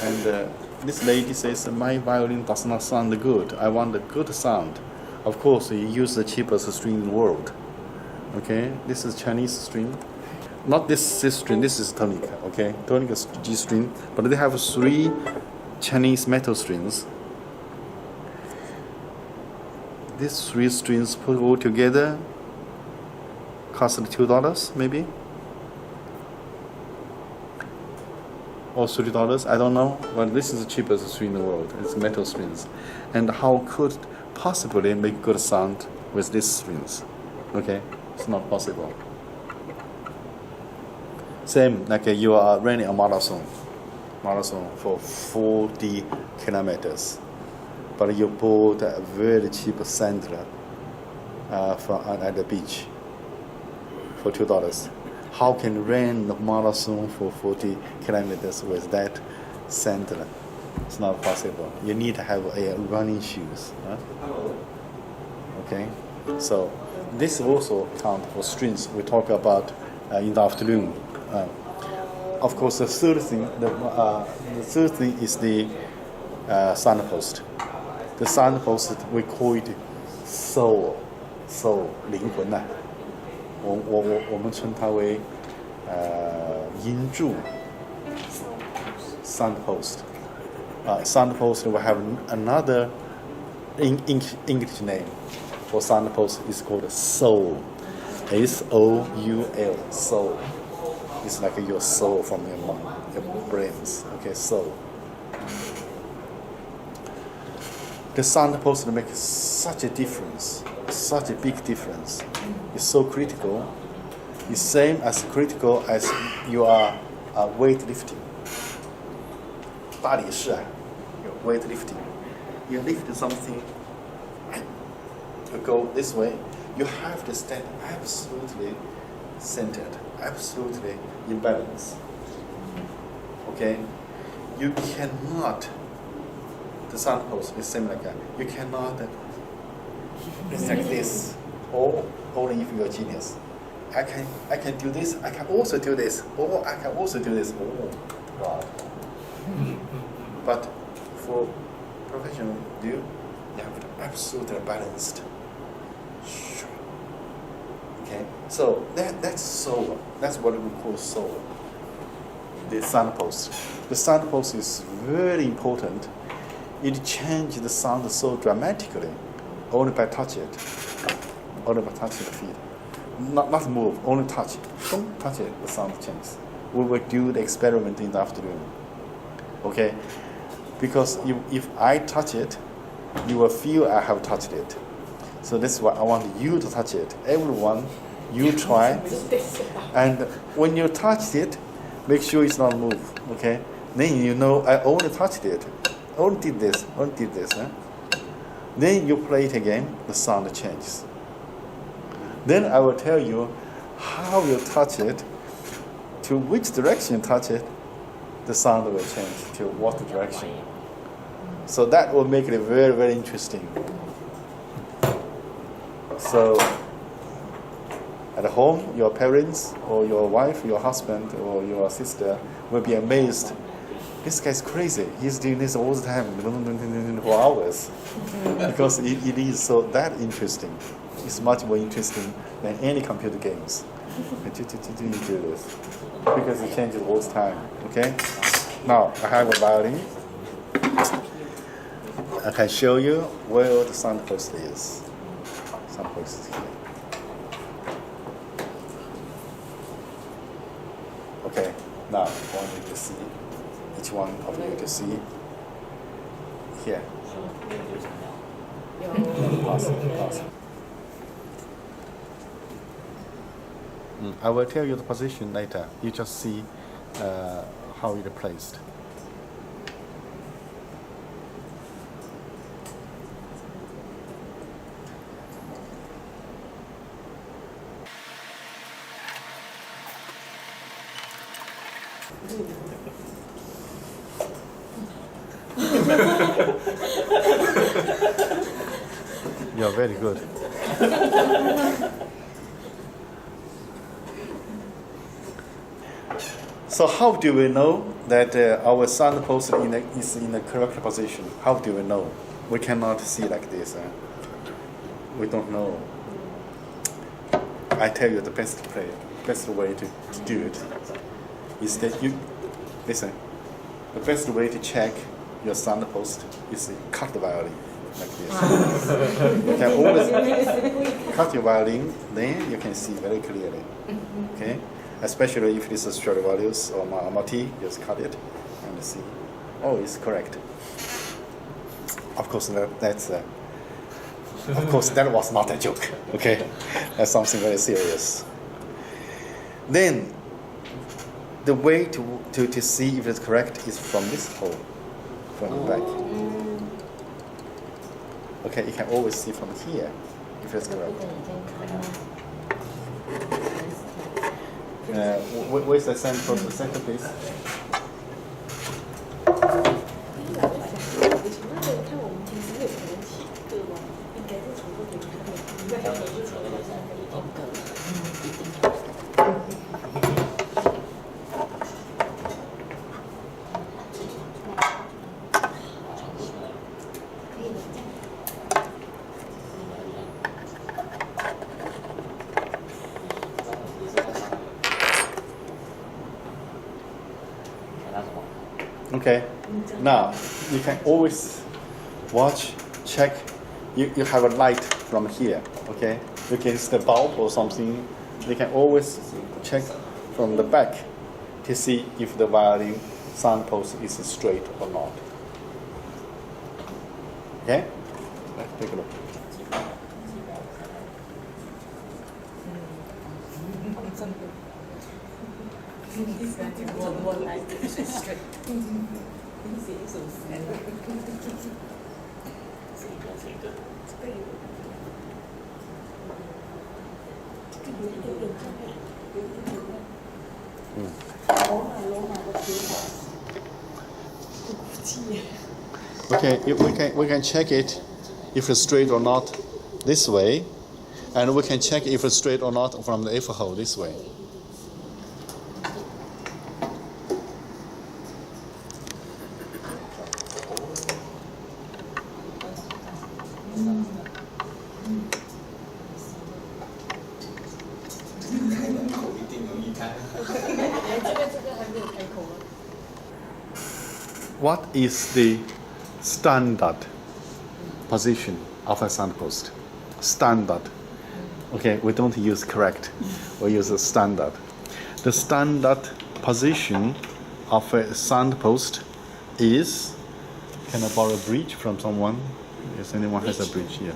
And this lady says, my violin does not sound good. I want a good sound. Of course, you use the cheapest string in the world. Okay, this is Chinese string. Not this C string, this is tonic. Okay, tonic is G string, but they have 3 Chinese metal strings. These 3 strings put all together cost $2 maybe, or $3. I don't know. But this is the cheapest string in the world. It's metal strings, and how could possibly make good sound with these strings? Okay, it's not possible. Same like you are running a marathon for 40 kilometers, but you bought a very cheap sandal at the beach for $2. How can you run a marathon for 40 kilometers with that sandal? It's not possible. You need to have a running shoes. Huh? Okay, so this also count for strings we talk about in the afternoon. Of course, the third thing is the sound post. The sound post we call it soul 灵魂呐、我们称它为音柱 sound post. Sound post will have another English name for sound post is called soul. S-O-U-L, soul. It's like your soul from your brains. Okay, soul. The sound post makes such a difference, such a big difference. It's so critical. It's same as critical as you are weightlifting. 大理石 weightlifting. You lift something, you go this way. You have to stand absolutely centered, absolutely in balance. Okay? You cannot, the sound post is same like that. You cannot, it's like this, or only if you're a genius. I can do this, I can also do this, or I can also do this. Oh, God. But for professional, you have to absolutely balanced. Okay, so that's soul. That's what we call soul. The sound post. The sound post is very important. It changes the sound so dramatically, only by touching it, only by touching the feet. Not move, only touch. Don't touch it, the sound changes. We will do the experiment in the afternoon. Okay, because if I touch it, you will feel I have touched it. So that's why I want you to touch it. Everyone, you try. And when you touch it, make sure it's not move. Okay? Then you know I only touched it. Only did this. Huh? Then you play it again, the sound changes. Then I will tell you how you touch it, to which direction you touch it, the sound will change to what direction. So that will make it very, very interesting. So at home, your parents or your wife, your husband or your sister will be amazed. This guy's crazy. He's doing this all the time for hours. Because it is so that interesting. It's much more interesting than any computer games. You do this. Because it changes all the time. Okay? Now, I have a violin. I can show you where the sound post is. Sound post is here. Okay, now I want you to see, each one of you to see here. Awesome. I will tell you the position later. You just see how it's placed. You're very good. So how do we know that our sound post is in the correct position? How do we know? We cannot see like this. We don't know. I tell you the best way to do it is that you listen. The best way to check your sound post is to cut the violin like this. You can always cut your violin, then you can see very clearly. Okay, especially if it is a Stradivarius or Marti, just cut it and see. Oh, it's correct. Of course, that's. Of course, that was not a joke. Okay, that's something very serious. Then, the way to see if it's correct is from this hole, from the back. Okay, you can always see from here if it's correct. Where's the center? The center, please. Okay, now you can always watch, check. You have a light from here, okay? You can use the bulb or something. You can always check from the back to see if the violin sound post is straight or not. Okay? Let's take a look. Okay, we can check it if it's straight or not this way, and we can check if it's straight or not from the F hole this way. What is the standard position of a sound post? Standard. Okay, we don't use correct. We use a standard. The standard position of a sound post is. Can I borrow a bridge from someone? Yes, anyone has a bridge? Yes.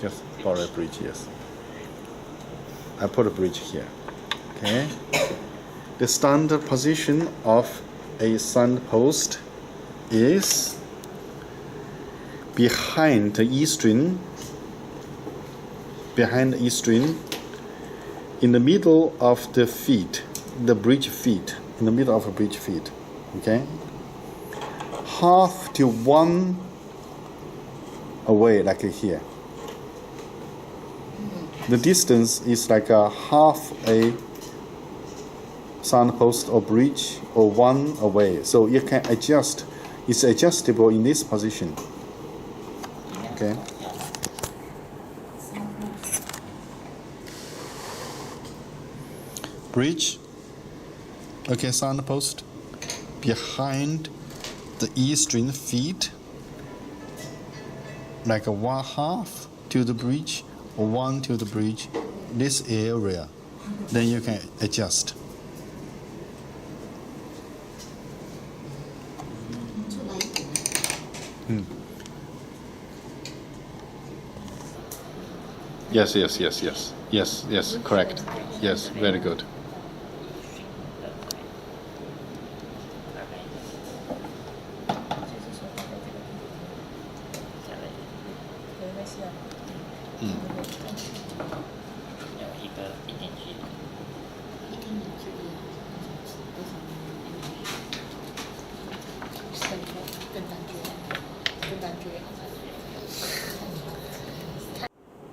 Just borrow a bridge. Yes. I put a bridge here. Okay. The standard position of a sound post is behind the E string, in the middle of the feet, the bridge feet, in the middle of a bridge feet, okay? Half to one away, like here. The distance is like a half a sound post or bridge or one away. So you can adjust. It's adjustable in this position. Okay. Bridge. Okay, sound post behind the E string feet, like a 1/2 to the bridge or 1 to the bridge. This area, then you can adjust. Yes, correct. Yes, very good.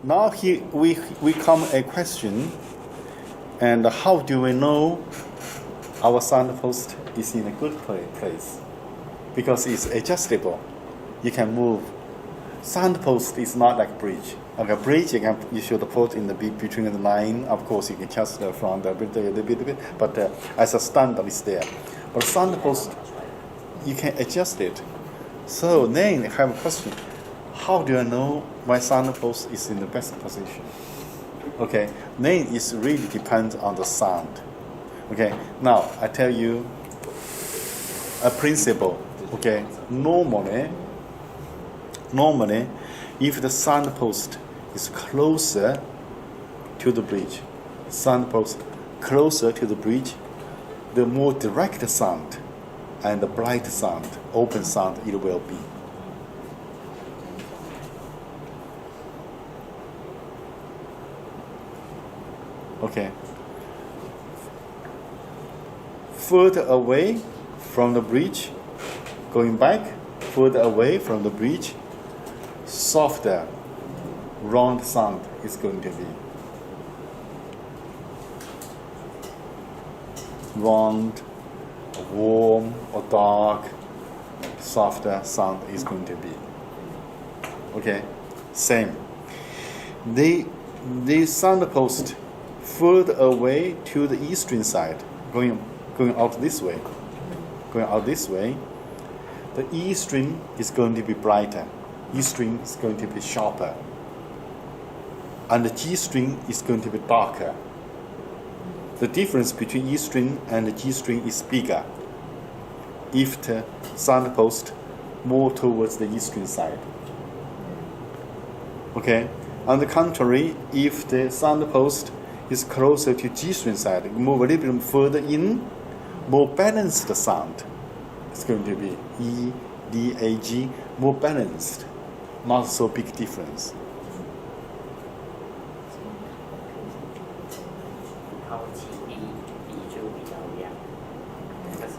Now here we come a question, and how do we know our sound post is in a good place because it's adjustable. You can move. Sound post is not like bridge. Like a bridge, you should put in the between the line. Of course, you can adjust from the bit, but as a standard, it's there. But sound post, you can adjust it. So then I have a question: how do I know my sound post is in the best position? Okay, then it really depends on the sound. Okay, now I tell you a principle. Okay, normally, if the sound post is closer to the bridge, the more direct sound and the bright sound, open sound it will be. Okay. Further away from the bridge, going back, further away from the bridge, softer, round sound is going to be. Round, warm or dark, softer sound is going to be. Okay, same. The sound post further away to the eastern side, going out this way, the E string is going to be brighter, E string is going to be sharper, and the G string is going to be darker. The difference between E string and the G string is bigger if the sound post more towards the E string side. Okay. On the contrary, if the sound post is closer to G string side, move a little bit further in, more balanced sound. It's going to be E, D, A, G, more balanced, not so big difference.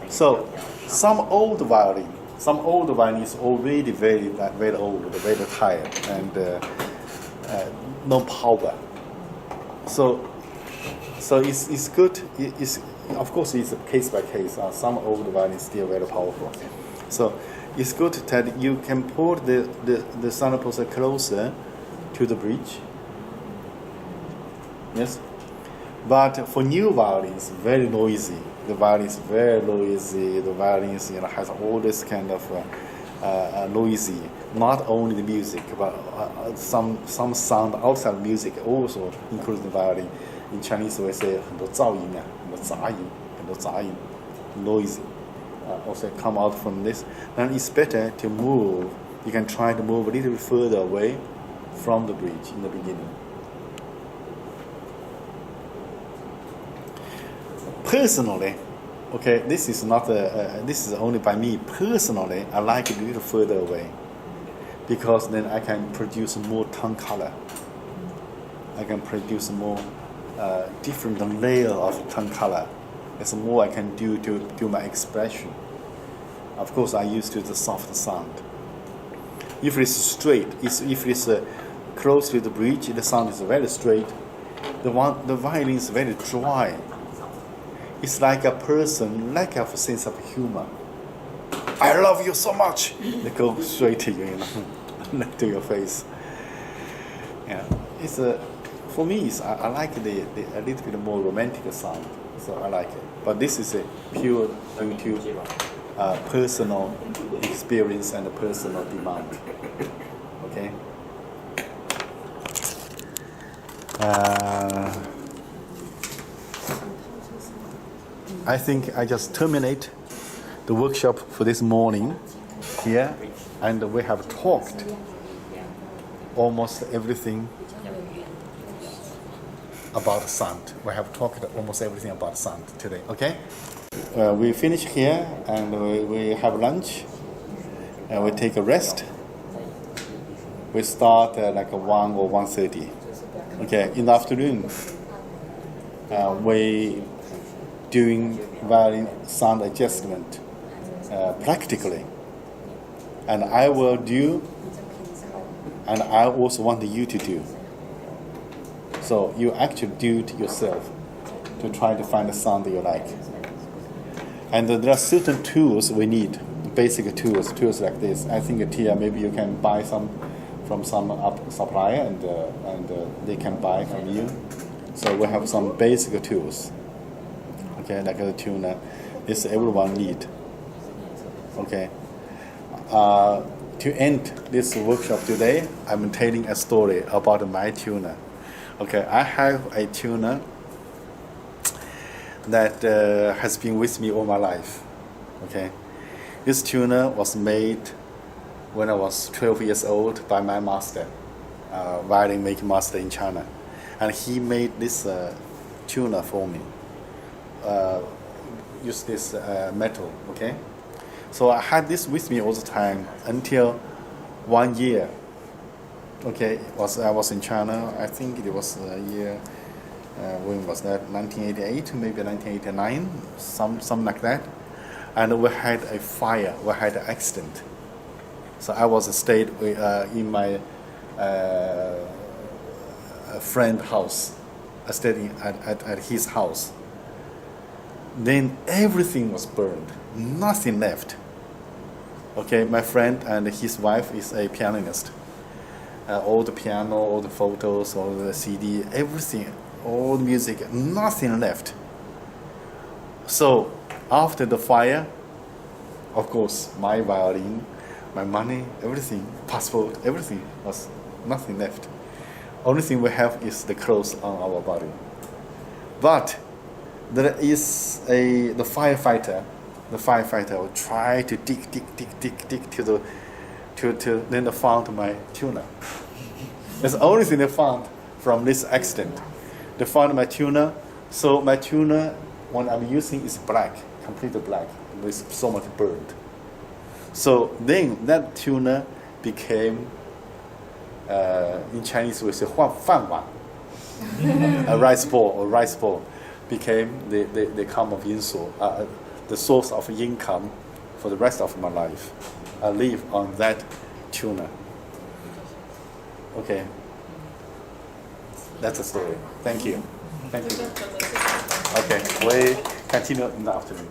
So, some old violin is already very old, very tired, and no power. So it's good. Of course, it's case by case. Some old violin is still very powerful. So it's good that you can put the sound post closer to the bridge. Yes, but for new violins, very noisy. The violin is very noisy. The violin has all this kind of noisy. Not only the music, but some sound outside music also includes the violin. In Chinese we say 很多噪音啊，很多杂音 noisy. Also come out from this. Then it's better to move. You can try to move a little bit further away from the bridge in the beginning. Personally, okay, this is only by me. Personally, I like it a little further away because then I can produce more tone color. I can produce more different layer of tone color. There's more I can do to do my expression. Of course, I used to the soft sound. If it's straight, if it's close to the bridge, the sound is very straight. The violin is very dry. It's like a person lack of sense of humor. I love you so much. They go straight to you, to your face. Yeah, it's for me. I like the a little bit more romantic sound, so I like it. But this is a pure due to personal experience and personal demand. Okay. I think I just terminate the workshop for this morning here, and we have talked almost everything about sound. We have talked almost everything about sound today. Okay, we finish here and we have lunch and we take a rest. We start like 1 or 1:30. Okay, in the afternoon we doing violin sound adjustment practically, and I will do, and I also want you to do. So you actually do it yourself to try to find a sound that you like. And there are certain tools we need, basic tools like this. I think Tia, maybe you can buy some from some supplier, and they can buy from you. So we have some basic tools. Okay, like a tuner. This everyone need. Okay. To end this workshop today, I'm telling a story about my tuner. Okay, I have a tuner that has been with me all my life. Okay, this tuner was made when I was 12 years old by my master, violin making master in China, and he made this tuner for me. Use this metal. Okay, so I had this with me all the time until 1 year. Okay, I was in China. I think it was a year. When was that? 1988, maybe 1989, something like that. And we had a fire. We had an accident. So I was stayed in my friend's house. I stayed at his house. Then everything was burned. Nothing left. Okay, my friend and his wife is a pianist. All the piano, all the photos, all the CD, everything, all the music, nothing left. So after the fire, of course, my violin, my money, everything, passport, everything was nothing left. Only thing we have is the clothes on our body. But there is the firefighter. The firefighter will try to dig to then they found my tuner. That's the only thing they found from this accident. They found my tuner. So my tuner, when I'm using, is black, completely black, with so much burned. So then that tuner became, in Chinese we say 饭碗, a rice ball became the common the source of income for the rest of my life. I live on that tuner. Okay. That's the story. Thank you. Thank you. Okay, we continue in the afternoon.